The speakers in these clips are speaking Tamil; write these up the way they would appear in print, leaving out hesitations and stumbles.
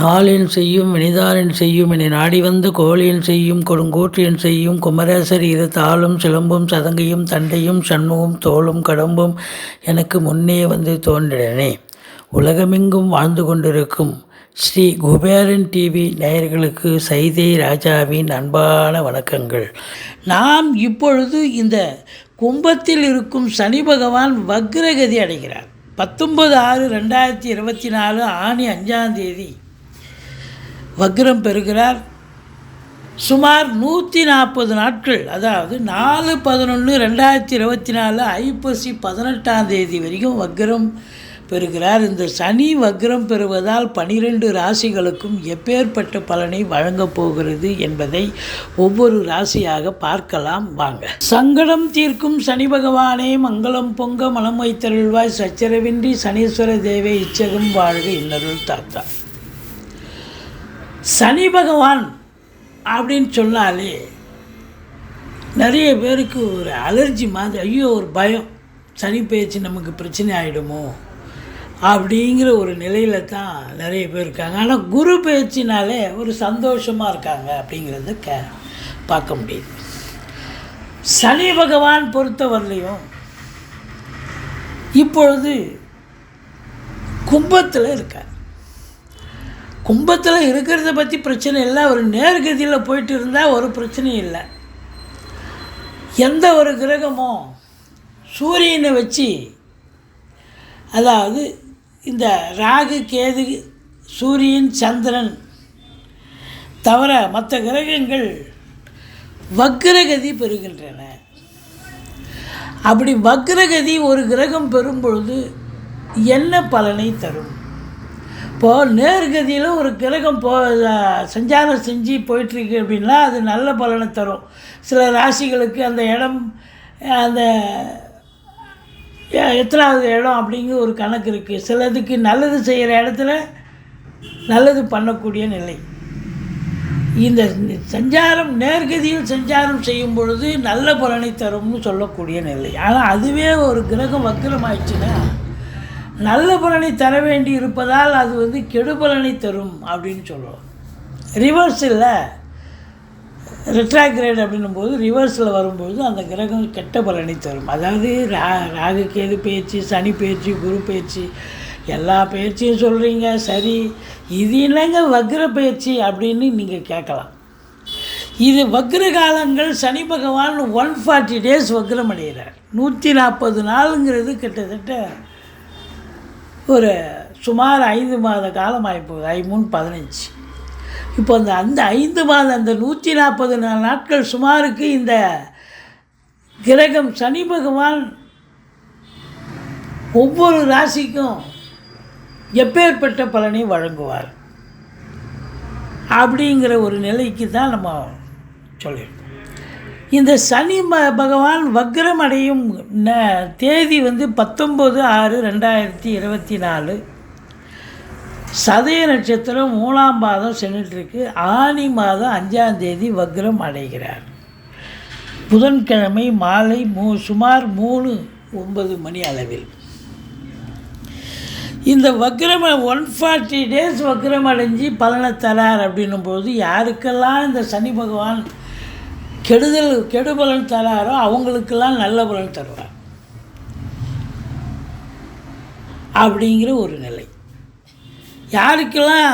நாளின் செய்யும் வினிதானின் செய்யும் என நாடி வந்த கோழியின் செய்யும் கொடுங்கூற்றியன் செய்யும் குமரேசர் இரு தாளும் சிலம்பும் சதங்கையும் தண்டையும் சண்முகம் தோளும் கடம்பும் எனக்கு முன்னே வந்து தோன்றினே. உலகமெங்கும் வாழ்ந்து கொண்டிருக்கும் ஸ்ரீ குபேரன் டிவி நேயர்களுக்கு சைதை ராஜாவின் அன்பான வணக்கங்கள். நாம் இப்பொழுது இந்த கும்பத்தில் இருக்கும் சனி பகவான் வக்ரகதி அடைகிறார். 19/6/2024 ஆனி 5ஆம் தேதி வக்ரம் பெறுகிறார். சுமார் 140 நாட்கள், அதாவது 4/11/2024 ஐப்பசி 18ஆம் தேதி வரைக்கும் வக்ரம் பெறுகிறார். இந்த சனி வக்ரம் பெறுவதால் 12 ராசிகளுக்கும் எப்பேற்பட்ட பலனை வழங்கப் போகிறது என்பதை ஒவ்வொரு ராசியாக பார்க்கலாம் வாங்க. சங்கடம் தீர்க்கும் சனி பகவானே, மங்களம் பொங்க மனம் வைத்தருள்வாய், சச்சரவின்றி சனீஸ்வர தேவே இச்சகம் வாழ்க இன்னருள் தாத்தா. சனி பகவான் அப்படின்னு சொன்னாலே நிறைய பேருக்கு ஒரு அலர்ஜி மாதிரி, ஐயோ ஒரு பயம், சனி பேச்சு நமக்கு பிரச்சனை ஆகிடுமோ அப்படிங்கிற ஒரு நிலையில் தான் நிறைய பேர் இருக்காங்க. ஆனால் குரு பேச்சினாலே ஒரு சந்தோஷமாக இருக்காங்க அப்படிங்கிறத பார்க்க முடியுது. சனி பகவான் பொறுத்தவரையிலையும் இப்பொழுது கும்பத்தில் இருக்கார். கும்பத்தில் இருக்கிறத பற்றி பிரச்சனை இல்லை, ஒரு நேர்கதியில் போயிட்டு இருந்தால் ஒரு பிரச்சனையும் இல்லை. எந்த ஒரு கிரகமோ சூரியனை வச்சு, அதாவது இந்த ராகு கேது சூரியன் சந்திரன் தவிர மற்ற கிரகங்கள் வக்ரகதி பெறுகின்றன. அப்படி வக்ரகதி ஒரு கிரகம் பெறும் பொழுது என்ன பலனை தரும்? இப்போது நேர்கதியில் ஒரு கிரகம் சஞ்சாரம் செஞ்சு போயிட்டுருக்கு அப்படின்னா அது நல்ல பலனை தரும். சில ராசிகளுக்கு அந்த இடம், அந்த எத்தனாவது இடம் அப்படிங்கிற ஒரு கணக்கு இருக்குது. சிலதுக்கு நல்லது செய்கிற இடத்துல நல்லது பண்ணக்கூடிய நிலை. இந்த சஞ்சாரம் நேர்கதியில் சஞ்சாரம் செய்யும் பொழுது நல்ல பலனை தரும்னு சொல்லக்கூடிய நிலை. ஆனால் அதுவே ஒரு கிரகம் வக்ரம் ஆயிடுச்சுன்னா நல்ல பலனை தர வேண்டி இருப்பதால் அது கெடுபலனை தரும் அப்படின்னு சொல்லுவோம். ரிவர்ஸில் ரெட்ராக்ரேட் அப்படின்னும்போது ரிவர்ஸில் வரும்போது அந்த கிரகம் கெட்ட பலனை தரும். அதாவது ராகு கேது பேச்சு, சனி பேச்சு, குரு பேச்சு, எல்லா பயிற்சியும் சொல்கிறீங்க சரி, இது என்னங்க வக்ர பயிற்சி அப்படின்னு நீங்கள் கேட்கலாம். இது வக்ர காலங்கள். சனி பகவான் 140 days வக்ரம் அடைகிறார். 140 நாளுங்கிறது கிட்டத்தட்ட ஒரு சுமார் 5 மாத காலம் ஆகிப்போகுது. 5×3=15. இப்போ அந்த 5 மாதம், அந்த 140 நாட்கள் சுமாருக்கு இந்த கிரகம் சனி பகவான் ஒவ்வொரு ராசிக்கும் எப்பேற்பட்ட பலனை வழங்குவார் அப்படிங்கிற ஒரு நிலைக்கு தான் நம்ம சொல்லியிருக்கோம். இந்த சனி பகவான் வக்ரம் அடையும் தேதி 19/6/2024 சதய நட்சத்திரம் 3ஆம் பாதம் சென்றுட்டுருக்கு. ஆனி மாதம் 5ஆம் தேதி வக்ரம் அடைகிறார். புதன்கிழமை மாலை சுமார் 3:09 மணி அளவில் இந்த வக்ரம் 140 days வக்ரம் அடைஞ்சு பலனை தரார் அப்படின்னும்போது யாருக்கெல்லாம் இந்த சனி பகவான் கெடுபலன் தராரோ அவங்களுக்கெல்லாம் நல்ல பலன் தருவார் அப்படிங்கிற ஒரு நிலை. யாருக்கெல்லாம்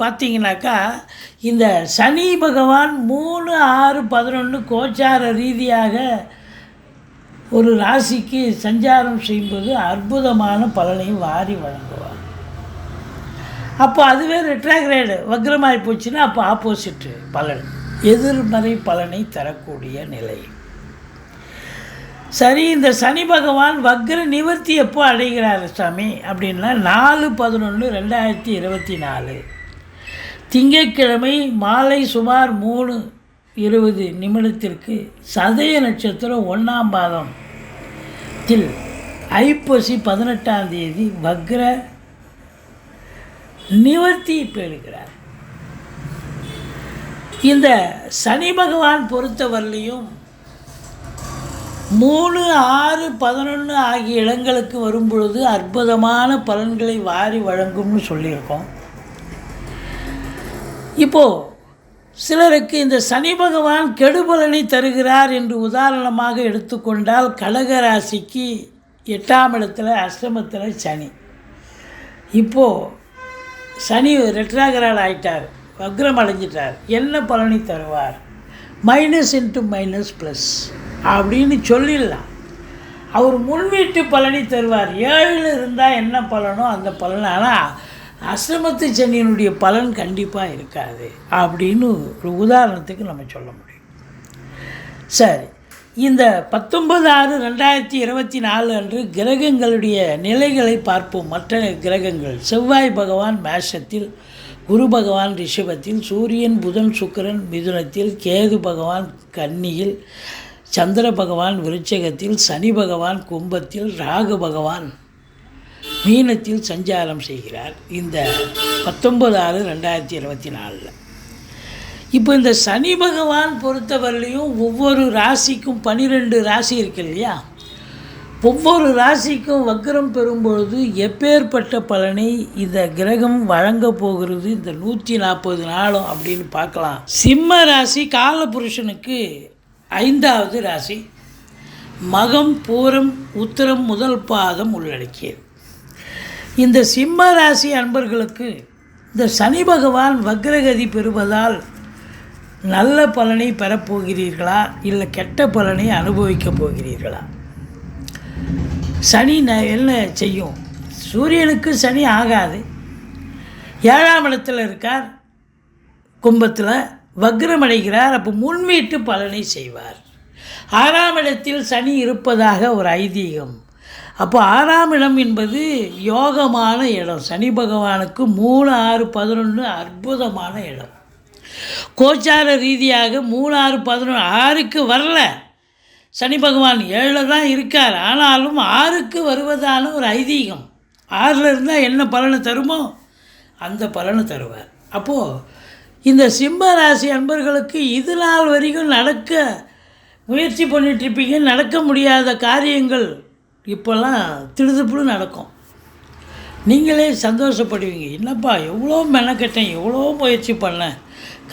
பார்த்தீங்கன்னாக்கா இந்த சனி பகவான் 3/6/11 கோச்சார ரீதியாக ஒரு ராசிக்கு சஞ்சாரம் செய்யும்போது அற்புதமான பலனையும் வாரி வழங்குவார். அப்போ அதுவே ரெட்ராக்ரேடு வக்ரமாகி போச்சுன்னா அப்போ ஆப்போசிட்டு பலன், எதிர்மறை பலனை தரக்கூடிய நிலை. சரி, இந்த சனி பகவான் வக்ர நிவர்த்தி எப்போ அடைகிறார் சாமி அப்படின்னா 4/11/2024 திங்கட்கிழமை மாலை சுமார் 3:20 சதய நட்சத்திரம் 1ஆம் பாதத்தில் ஐப்பசி 18ஆம் தேதி வக்ர நிவர்த்தி பெறுகிறார். இந்த சனி பகவான் பொறுத்தவரையிலையும் 3, 6, 11 ஆகிய இடங்களுக்கு வரும்பொழுது அற்புதமான பலன்களை வாரி வழங்கும்னு சொல்லியிருக்கோம். இப்போது சிலருக்கு இந்த சனி பகவான் கெடுபலனை தருகிறார் என்று உதாரணமாக எடுத்துக்கொண்டால், கடகராசிக்கு 8ஆம் இடத்துல அஷ்டமத்தில் சனி. இப்போது சனி ரெட்ராகிராட் ஆகிட்டார், வக்ரம் அடைஞ்சிட்டார். என்ன பலனை தருவார்? மைனஸ் இன்ட்டு மைனஸ் ப்ளஸ் அப்படின்னு சொல்லிடலாம். அவர் முன்வீட்டு பலனை தருவார். 7 இருந்தால் என்ன பலனோ அந்த பலன். ஆனால் அஷ்டமத்து சனியினுடைய பலன் கண்டிப்பாக இருக்காது அப்படின்னு ஒரு உதாரணத்துக்கு நம்ம சொல்ல முடியும். சரி, இந்த 19/6/2024 அன்று கிரகங்களுடைய நிலைகளை பார்ப்போம். மற்ற கிரகங்கள்: செவ்வாய் பகவான் மேஷத்தில், குரு பகவான் ரிஷபத்தில், சூரியன் புதன் சுக்கிரன் மிதுனத்தில், கேது பகவான் கன்னியில், சந்திர பகவான் விருச்சிகத்தில், சனி பகவான் கும்பத்தில், ராகு பகவான் மீனத்தில் சஞ்சாரம் செய்கிறார் இந்த 19/6/2024. இப்போ இந்த சனி பகவான் பொறுத்தவரையிலையும் ஒவ்வொரு ராசிக்கும் 12 ராசி இருக்கு இல்லையா, ஒவ்வொரு ராசிக்கும் வக்ரம் பெறும்பொழுது எப்பேற்பட்ட பலனை இந்த கிரகம் வழங்க போகிறது இந்த 140 நாளும் அப்படின்னு பார்க்கலாம். சிம்ம ராசி காலபுருஷனுக்கு 5வது ராசி, மகம் பூரம் உத்திரம் முதல் பாதம் உள்ளடக்கியது. இந்த சிம்ம ராசி அன்பர்களுக்கு இந்த சனி பகவான் வக்ரகதி பெறுவதால் நல்ல பலனை பெறப்போகிறீர்களா, இல்லை கெட்ட பலனை அனுபவிக்கப் போகிறீர்களா? சனி என்ன செய்யும்? சூரியனுக்கு சனி ஆகாது. 7ஆம் இடத்துல இருக்கார், கும்பத்தில் வக்ரமடைகிறார். அப்போ முன்வீட்டு பலனை செய்வார். 6ஆம் இடத்தில் சனி இருப்பதாக ஒரு ஐதீகம். அப்போ 6ஆம் இடம் என்பது யோகமான இடம். சனி பகவானுக்கு 3, 6, 11 அற்புதமான இடம். கோச்சார ரீதியாக 3, 6, 11 6க்கு வரல. சனி பகவான் 7 தான் இருக்கார். ஆனாலும் 6க்கு வருவதான ஒரு ஐதீகம். 6ல் இருந்தால் என்ன பலனை தருமோ அந்த பலனை தருவார். அப்போது இந்த சிம்ம ராசி அன்பர்களுக்கு இது நாள் வரைக்கும் நடக்க முயற்சி பண்ணிகிட்ருப்பீங்க, நடக்க முடியாத காரியங்கள் இப்போல்லாம் திடுதிப்புன்னு நடக்கும். நீங்களே சந்தோஷப்படுவீங்க. என்னப்பா எவ்வளோ மெனக்கட்டேன், எவ்வளோ முயற்சி பண்ணேன்,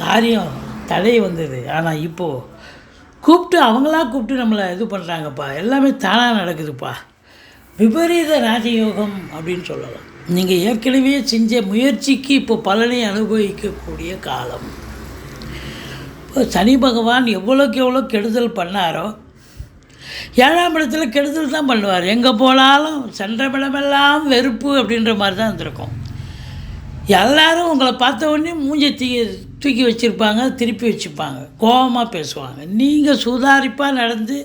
காரியம் தடை வந்தது. ஆனால் இப்போது அவங்களா கூப்பிட்டு நம்மளை இது பண்ணுறாங்கப்பா, எல்லாமே தானாக நடக்குதுப்பா. விபரீத ராஜயோகம் அப்படின்னு சொல்லலாம். நீங்கள் ஏற்கனவே செஞ்ச முயற்சிக்கு இப்போ பலனை அனுபவிக்கக்கூடிய காலம். இப்போ சனி பகவான் எவ்வளோக்கு எவ்வளோ கெடுதல் பண்ணாரோ, 7ஆம் இடத்துல கெடுதல் தான் பண்ணுவார். எங்கே போனாலும் சென்றமிடமெல்லாம் வெறுப்பு அப்படின்ற மாதிரி தான் இருந்திருக்கும். எல்லோரும் உங்களை பார்த்த உடனே மூஞ்சி தூக்கி வச்சுருப்பாங்க, திருப்பி வச்சுப்பாங்க, கோபமாக பேசுவாங்க. நீங்கள் சுதாரிப்பாக நடந்து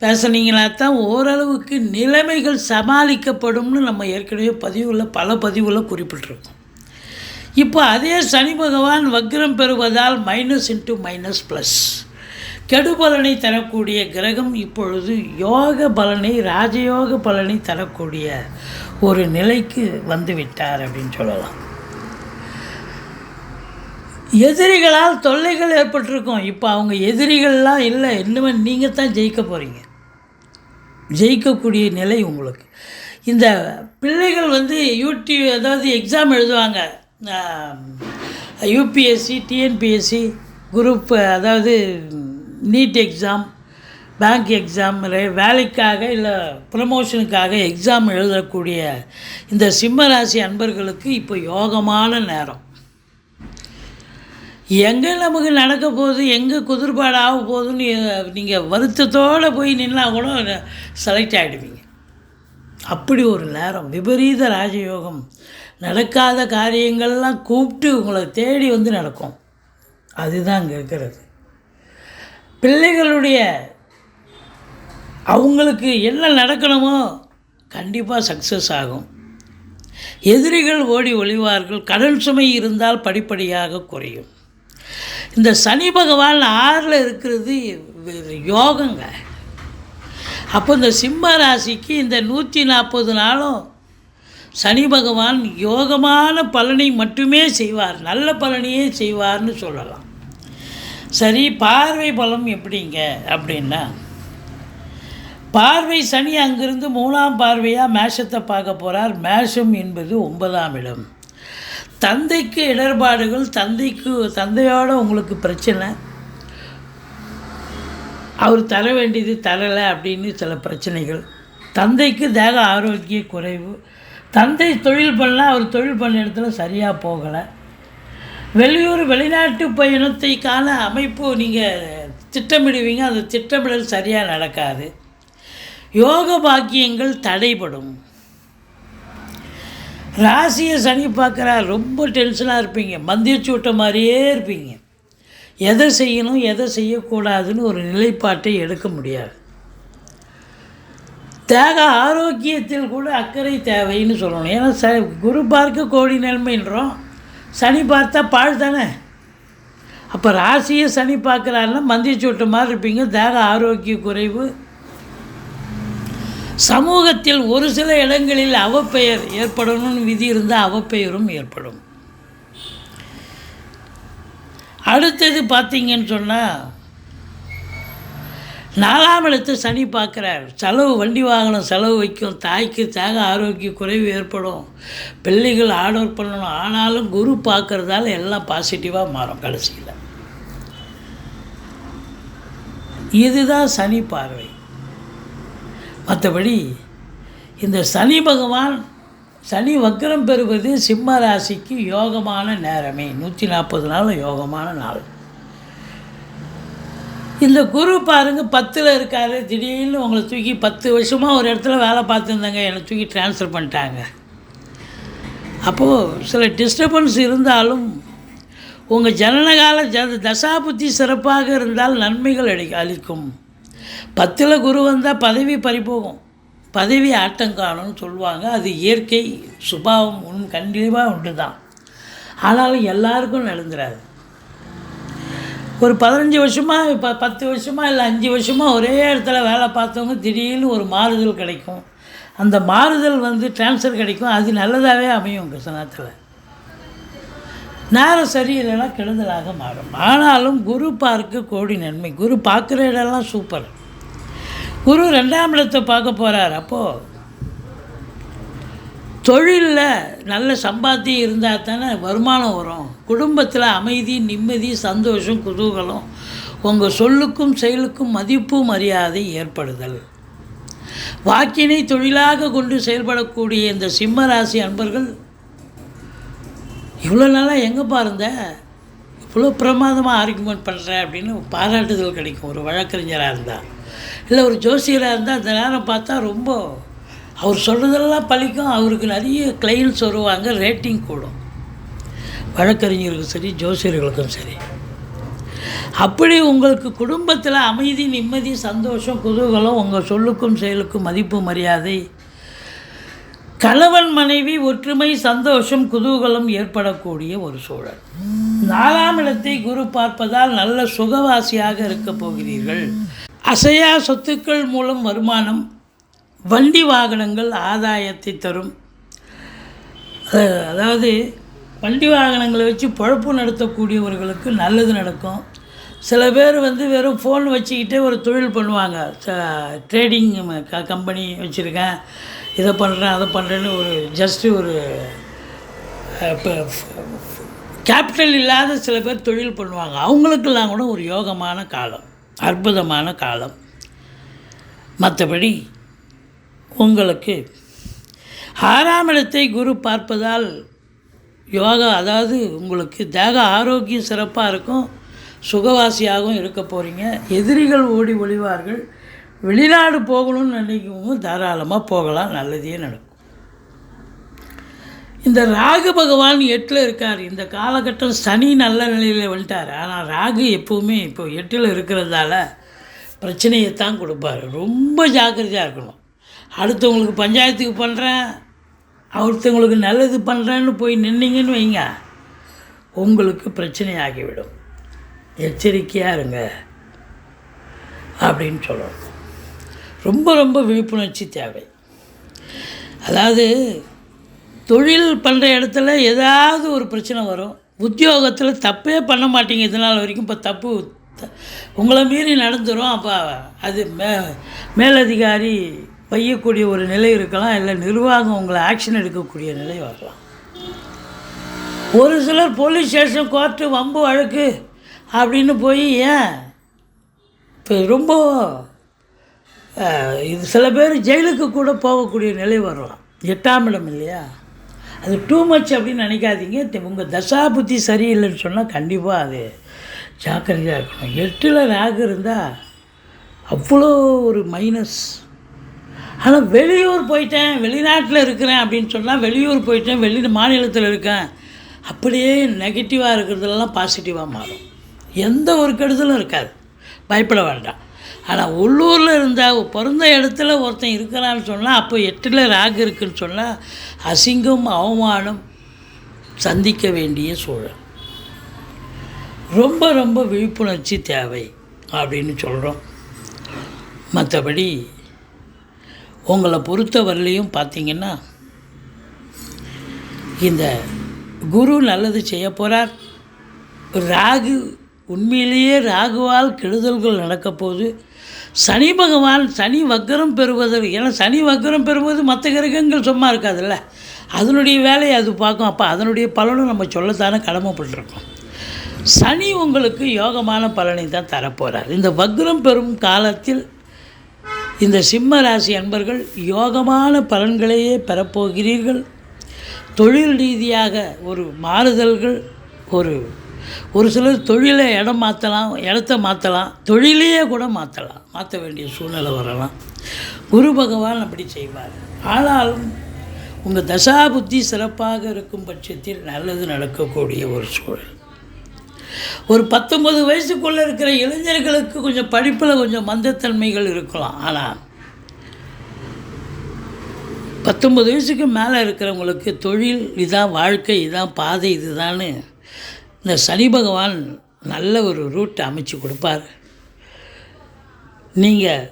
பேசுனீங்கன்னா தான் ஓரளவுக்கு நிலைமைகள் சமாளிக்கப்படும்னு நம்ம ஏற்கனவே பல பதிவில் குறிப்பிட்டிருக்கோம். இப்போ அதே சனி பகவான் வக்ரம் பெறுவதால் மைனஸ் இன்ட்டு மைனஸ் ப்ளஸ் கெடுபலனை தரக்கூடிய கிரகம் இப்பொழுது யோக பலனை, ராஜயோக பலனை தரக்கூடிய ஒரு நிலைக்கு வந்துவிட்டார் அப்படின்னு சொல்லலாம். எதிரிகளால் தொல்லைகள் ஏற்பட்டிருக்கும். இப்போ அவங்க எதிரிகள்லாம் இல்லை, இன்னுமே நீங்கள் தான் ஜெயிக்க போகிறீங்க. ஜெயிக்கக்கூடிய நிலை உங்களுக்கு. இந்த பிள்ளைகள் அதாவது எக்ஸாம் எழுதுவாங்க, யூபிஎஸ்சி, டிஎன்பிஎஸ்சி குரூப், அதாவது நீட் எக்ஸாம், பேங்க் எக்ஸாம், வேலைக்காக இல்லை ப்ரமோஷனுக்காக எக்ஸாம் எழுதக்கூடிய இந்த சிம்மராசி அன்பர்களுக்கு இப்போ யோகமான நேரம். எங்கே நமக்கு நடக்க போகுது, எங்கே குதிர்பாடு ஆக போகுதுன்னு நீங்கள் வருத்தத்தோடு போய் நின்னா கூட செலக்ட் ஆகிடுவீங்க. அப்படி ஒரு நேரம். விபரீத ராஜயோகம். நடக்காத காரியங்கள்லாம் கூப்பிட்டு உங்களை தேடி நடக்கும். அதுதான் அங்கே இருக்கிறது. பிள்ளைகளுடைய அவங்களுக்கு என்ன நடக்கணுமோ கண்டிப்பாக சக்ஸஸ் ஆகும். எதிரிகள் ஓடி ஒளிவார்கள். கடன் சுமை இருந்தால் படிப்படியாக குறையும். இந்த சனி பகவான் 6ல் இருக்கிறது யோகங்க. அப்போ இந்த சிம்ம ராசிக்கு இந்த 140 நாளும் சனி பகவான் யோகமான பலனை மட்டுமே செய்வார், நல்ல பலனையே செய்வார்னு சொல்லலாம். சரி, பார்வை பலம் எப்படிங்க அப்படின்னா, பார்வை சனி அங்கிருந்து 3ஆம் பார்வையாக மேஷத்தை பார்க்க போகிறார். மேஷம் என்பது 9ஆம் இடம். தந்தைக்கு இடர்பாடுகள், தந்தையோட உங்களுக்கு பிரச்சனை, அவர் தர வேண்டியது தரலை அப்படின்னு சில பிரச்சனைகள். தந்தைக்கு தேக ஆரோக்கிய குறைவு. தந்தை தொழில் பண்ணால் அவர் தொழில் பண்ண இடத்துல சரியாக போகலை. வெளிநாட்டு பயணத்தைக்கான அமைப்பு நீங்கள் திட்டமிடுவீங்க, அந்த திட்டமிடல் சரியாக நடக்காது. யோக பாக்கியங்கள் தடைபடும். ராசியை சனி பார்க்குறார். ரொம்ப டென்ஷனாக இருப்பீங்க, மந்திரிச்சூட்ட மாதிரியே இருப்பீங்க. எதை செய்யணும் எதை செய்யக்கூடாதுன்னு ஒரு நிலைப்பாட்டை எடுக்க முடியாது. தேக ஆரோக்கியத்தில் கூட அக்கறை தேவைன்னு சொல்லணும். ஏன்னா குரு பார்க்க கோடி நன்மைன்றோம், சனி பார்த்தா பாழ் தானே. அப்போ ராசியை சனி பார்க்குறாருன்னா மந்திரிச்சூட்ட மாதிரி இருப்பீங்க. தேக ஆரோக்கிய குறைவு. சமூகத்தில் ஒரு சில இடங்களில் அவப்பெயர் ஏற்படணும்னு விதி இருந்தால் அவப்பெயரும் ஏற்படும். அடுத்தது பார்த்தீங்கன்னு சொன்னால் 4ஆம் இடத்தை சனி பார்க்குறார். செலவு, வண்டி வாகனம் செலவு வைக்கும். தாய்க்கு தேக ஆரோக்கிய குறைவு ஏற்படும். பிள்ளைகள் ஆர்டர் பண்ணணும். ஆனாலும் குரு பார்க்குறதால எல்லாம் பாசிட்டிவாக மாறும் கடைசியில். இதுதான் சனி பார்வை. மற்றபடி இந்த சனி பகவான் சனி வக்ரம் பெறுவது சிம்ம ராசிக்கு யோகமான நேரமே. 140 நாள் யோகமான நாள். இந்த குரு பாருங்கள் 10ல் இருக்கார். திடீர்னு உங்களை தூக்கி 10 வருஷமாக ஒரு இடத்துல வேலை பார்த்துருந்தாங்க, என்னை தூக்கி ட்ரான்ஸ்ஃபர் பண்ணிட்டாங்க. அப்போது சில டிஸ்டர்பன்ஸ் இருந்தாலும் உங்கள் ஜனனகால தசாபுத்தி சிறப்பாக இருந்தால் நன்மைகள் அளிக்கும். 10ல் குரு வந்தால் பதவி பறிபோகும், பதவி ஆட்டம் காணும்னு சொல்லுவாங்க. அது இயற்கை சுபாவம், கண்டிப்பாக உண்டு தான். ஆனாலும் எல்லாருக்கும் நடந்துடாது. ஒரு 15 வருஷமாக, இப்போ 10 வருஷமாக இல்லை 5 வருஷமாக ஒரே இடத்துல வேலை பார்த்தவங்க திடீர்னு ஒரு மாறுதல் கிடைக்கும். அந்த மாறுதல் ட்ரான்ஸ்ஃபர் கிடைக்கும். அது நல்லதாகவே அமையும் உங்கள் சனத்தில். நேரம் சரியில்லைன்னா கெடுதலாக மாறும். ஆனாலும் குரு பார்க்க கோடி நன்மை. குரு பார்க்குற இடம்லாம் சூப்பர். குரு 2ஆம் இடத்தை பார்க்க போகிறார். அப்போது தொழிலில் நல்ல சம்பாத்தியம் இருந்தால் தானே வருமானம் வரும். குடும்பத்தில் அமைதி, நிம்மதி, சந்தோஷம், குதூகலம். உங்கள் சொல்லுக்கும் செயலுக்கும் மதிப்பு மரியாதை ஏற்படுதல். வாக்கினை தொழிலாக கொண்டு செயல்படக்கூடிய இந்த சிம்ம ராசி அன்பர்கள் இவ்வளோ நாளாக எங்கே பாருங்க இவ்வளோ பிரமாதமாக ஆர்கியூமெண்ட் பண்ணுறேன் அப்படின்னு பாராட்டுதல் கிடைக்கும். ஒரு வழக்கறிஞராக இருந்தால், இல்லை ஒரு ஜோசியராக இருந்தால் அந்த நேரம் பார்த்தா ரொம்ப அவர் சொல்கிறதெல்லாம் பழிக்கும். அவருக்கு நிறைய கிளைண்ட்ஸ் வருவாங்க, ரேட்டிங் கூடும். வழக்கறிஞர்களுக்கும் சரி, ஜோசியர்களுக்கும் சரி. அப்படி உங்களுக்கு குடும்பத்தில் அமைதி, நிம்மதி, சந்தோஷம், குதூகலம், உங்கள் சொல்லுக்கும் செயலுக்கும் மதிப்பு மரியாதை, கணவன் மனைவி ஒற்றுமை, சந்தோஷம், குதூகலம் ஏற்படக்கூடிய ஒரு சூழல். 4ஆம் இடத்தை குரு பார்ப்பதால் நல்ல சுகவாசியாக இருக்க போகிறீர்கள். அசையா சொத்துக்கள் மூலம் வருமானம், வண்டி வாகனங்கள் ஆதாயத்தை தரும். அதாவது வண்டி வாகனங்களை வச்சு பொழப்பு நடத்தக்கூடியவர்களுக்கு நல்லது நடக்கும். சில பேர் வெறும் ஃபோன் வச்சுக்கிட்டே ஒரு தொழில் பண்ணுவாங்க. ட்ரேடிங் கம்பெனி வச்சுருக்கேன், இதை பண்ணுறேன் அதை பண்ணுறேன்னு ஒரு கேபிட்டல் இல்லாத சில பேர் தொழில் பண்ணுவாங்க. அவங்களுக்கெல்லாம் கூட ஒரு யோகமான காலம், அற்புதமான காலம். மற்றபடி உங்களுக்கு 6ஆம் இடத்தை குரு பார்ப்பதால் யோகா, அதாவது உங்களுக்கு தேக ஆரோக்கியம் சிறப்பாக இருக்கும். சுகவாசியாகவும் இருக்க போகிறீங்க. எதிரிகள் ஓடி ஒளிவார்கள். வெளிநாடு போகணும்னு நினைக்கிறவங்க தாராளமாக போகலாம், நல்லதே நடக்கும். இந்த ராகு பகவான் 8ல் இருக்கார். இந்த காலகட்டம் சனி நல்ல நிலையில் வந்துட்டார். ஆனால் ராகு எப்போவுமே இப்போ 8ல் இருக்கிறதால பிரச்சனையைத்தான் கொடுப்பார். ரொம்ப ஜாக்கிரதையாக இருக்கணும். அடுத்தவங்களுக்கு பஞ்சாயத்துக்கு பண்ணுறேன், ஒருத்தவங்களுக்கு நல்லது பண்ணுறேன்னு போய் நின்னீங்கன்னு வைங்க, உங்களுக்கு பிரச்சனை ஆகிவிடும். எச்சரிக்கையாக இருங்க அப்படின்னு சொல்லணும். ரொம்ப ரொம்ப விழிப்புணர்ச்சி தேவை. அதாவது தொழில் பண்ணுற இடத்துல ஏதாவது ஒரு பிரச்சனை வரும். உத்தியோகத்தில் தப்பே பண்ண மாட்டீங்க இது நாள் வரைக்கும், இப்போ தப்பு உங்களை மீறி நடந்துடும். அப்போ அது மேலதிகாரி வையக்கூடிய ஒரு நிலை இருக்கலாம், இல்லை நிர்வாகம் உங்களை ஆக்ஷன் எடுக்கக்கூடிய நிலை வரலாம். ஒரு சிலர் போலீஸ் ஸ்டேஷன், கோர்ட்டு, வம்பு வழக்கு அப்படின்னு போய் ஏன் இப்போ ரொம்ப இது சில பேர் ஜெயிலுக்கு கூட போகக்கூடிய நிலை வரலாம். 8ஆம் இடம் இல்லையா, அது டூ மச் அப்படின்னு நினைக்காதீங்க. உங்கள் தசா புத்தி சரியில்லைன்னு சொன்னால் கண்டிப்பாக அது ஜாக்கிரதையாக இருக்கணும். 8ல் ராகு இருந்தால் அவ்வளோ ஒரு மைனஸ். ஆனால் வெளியூர் போயிட்டேன், வெளிநாட்டில் இருக்கிறேன் அப்படின்னு சொன்னால், வெளியூர் போயிட்டேன், வெளி மாநிலத்தில் இருக்கேன், அப்படியே நெகட்டிவாக இருக்கிறதுலாம் பாசிட்டிவாக மாறும். எந்த ஒரு கெடுதலும் இருக்காது, பயப்பட வேண்டாம். ஆனால் உள்ளூரில் இருந்தால் பிறந்த இடத்துல ஒருத்தன் இருக்கிறான்னு சொன்னால், அப்போ 8ல் ராகு இருக்குன்னு சொன்னால் அசிங்கம், அவமானம் சந்திக்க வேண்டிய சூழல். ரொம்ப ரொம்ப விழிப்புணர்ச்சி தேவை அப்படின்னு சொல்கிறோம். மற்றபடி உங்களை பொறுத்தவரையிலையும் பார்த்திங்கன்னா, இந்த குரு நல்லது செய்ய போகிறார். ராகு உண்மையிலேயே ராகுவால் கெடுதல்கள் நடக்க போது. சனி பகவான் சனி வக்கரம் பெறுவதற்கு, ஏன்னா சனி வக்கரம் பெறுவது மற்ற கிரகங்கள் சும்மா இருக்காதுல்ல, அதனுடைய வேலையை அது பார்க்கும். அப்போ அதனுடைய பலனும் நம்ம சொல்லத்தானே கடமைப்பட்டிருக்கோம். சனி உங்களுக்கு யோகமான பலனை தான் தரப்போகிறார். இந்த வக்ரம் பெறும் காலத்தில் இந்த சிம்ம ராசி அன்பர்கள் யோகமான பலன்களையே பெறப்போகிறீர்கள். தொழில் ரீதியாக ஒரு மாறுதல்கள், ஒரு சிலர் தொழிலை இடத்த மாற்றலாம், தொழிலையே கூட மாற்ற வேண்டிய சூழ்நிலை வரலாம். குரு பகவான் அப்படி செய்வார். ஆனாலும் உங்கள் தசா புத்தி சிறப்பாக இருக்கும் பட்சத்தில் நல்லது நடக்கக்கூடிய ஒரு சூழல். ஒரு 19 வயசுக்குள்ளே இருக்கிற இளைஞர்களுக்கு கொஞ்சம் படிப்பில் கொஞ்சம் மந்தத்தன்மைகள் இருக்கலாம். ஆனால் 19 வயசுக்கு மேலே இருக்கிறவங்களுக்கு தொழில் இதான், வாழ்க்கை இதான், பாதை இதுதான்னு இந்த சனி பகவான் நல்ல ஒரு ரூட் அமைச்சு கொடுப்பார். நீங்கள்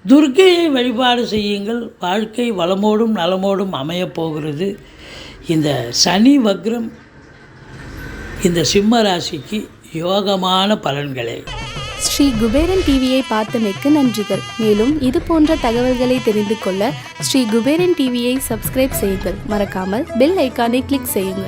துர்க்கையை வழிபாடு செய்யுங்கள். வாழ்க்கை வளமோடும் நலமோடும் அமையப்போகிறது. இந்த சனி வக்ரம் இந்த சிம்ம ராசிக்கு யோகமான பலன்களே. ஸ்ரீ குபேரன் டிவியை பார்த்தமைக்கு நன்றிகள். மேலும் இது போன்ற தகவல்களை தெரிந்து கொள்ள ஸ்ரீ குபேரன் டிவியை சப்ஸ்கிரைப் செய்யுங்கள். மறக்காமல் பெல் ஐக்கானை கிளிக் செய்யுங்கள்.